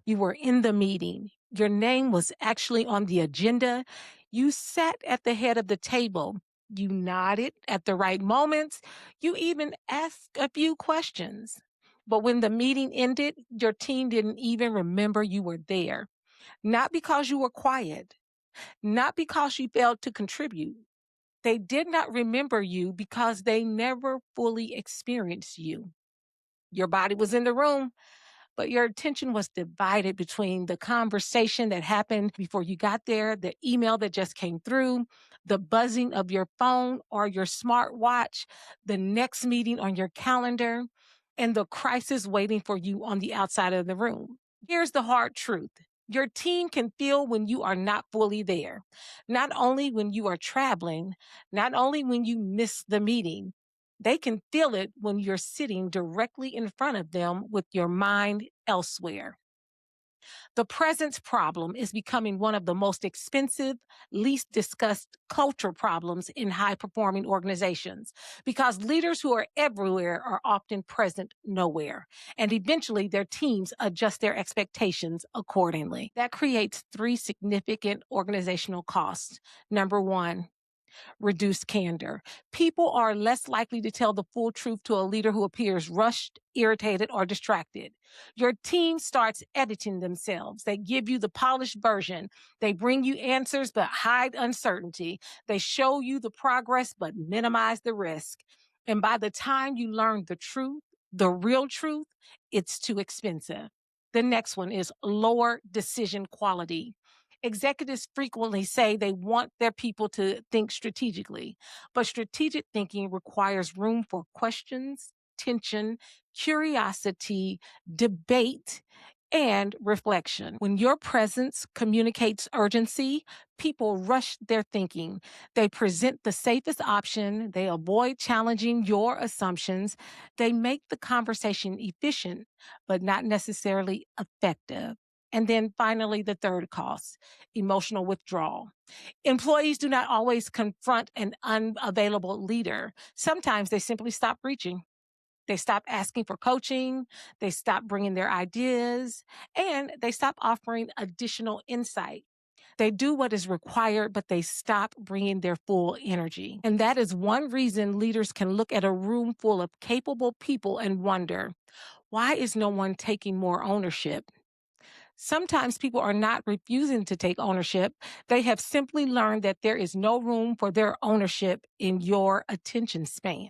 You were in the meeting. Your name was actually on the agenda. You sat at the head of the table. You nodded at the right moments. You even asked a few questions. But when the meeting ended, your team didn't even remember you were there. Not because you were quiet, not because you failed to contribute. They did not remember you because they never fully experienced you. Your body was in the room, but your attention was divided between the conversation that happened before you got there, the email that just came through, the buzzing of your phone or your smartwatch, the next meeting on your calendar, and the crisis waiting for you on the outside of the room. Here's the hard truth. Your team can feel when you are not fully there, not only when you are traveling, not only when you miss the meeting, they can feel it when you're sitting directly in front of them with your mind elsewhere. The presence problem is becoming one of the most expensive, least discussed culture problems in high performing organizations because leaders who are everywhere are often present nowhere. And eventually their teams adjust their expectations accordingly. That creates three significant organizational costs. Number one, reduced candor. People are less likely to tell the full truth to a leader who appears rushed, irritated, or distracted. Your team starts editing themselves. They give you the polished version. They bring you answers but hide uncertainty. They show you the progress but minimize the risk. And by the time you learn the truth, the real truth, it's too expensive. The next one is lower decision quality. Executives frequently say they want their people to think strategically, but strategic thinking requires room for questions, tension, curiosity, debate, and reflection. When your presence communicates urgency, people rush their thinking. They present the safest option. They avoid challenging your assumptions. They make the conversation efficient, but not necessarily effective. And then finally, the third cost, emotional withdrawal. Employees do not always confront an unavailable leader. Sometimes they simply stop reaching. They stop asking for coaching, they stop bringing their ideas, and they stop offering additional insight. They do what is required, but they stop bringing their full energy. And that is one reason leaders can look at a room full of capable people and wonder, why is no one taking more ownership? Sometimes people are not refusing to take ownership. They have simply learned that there is no room for their ownership in your attention span.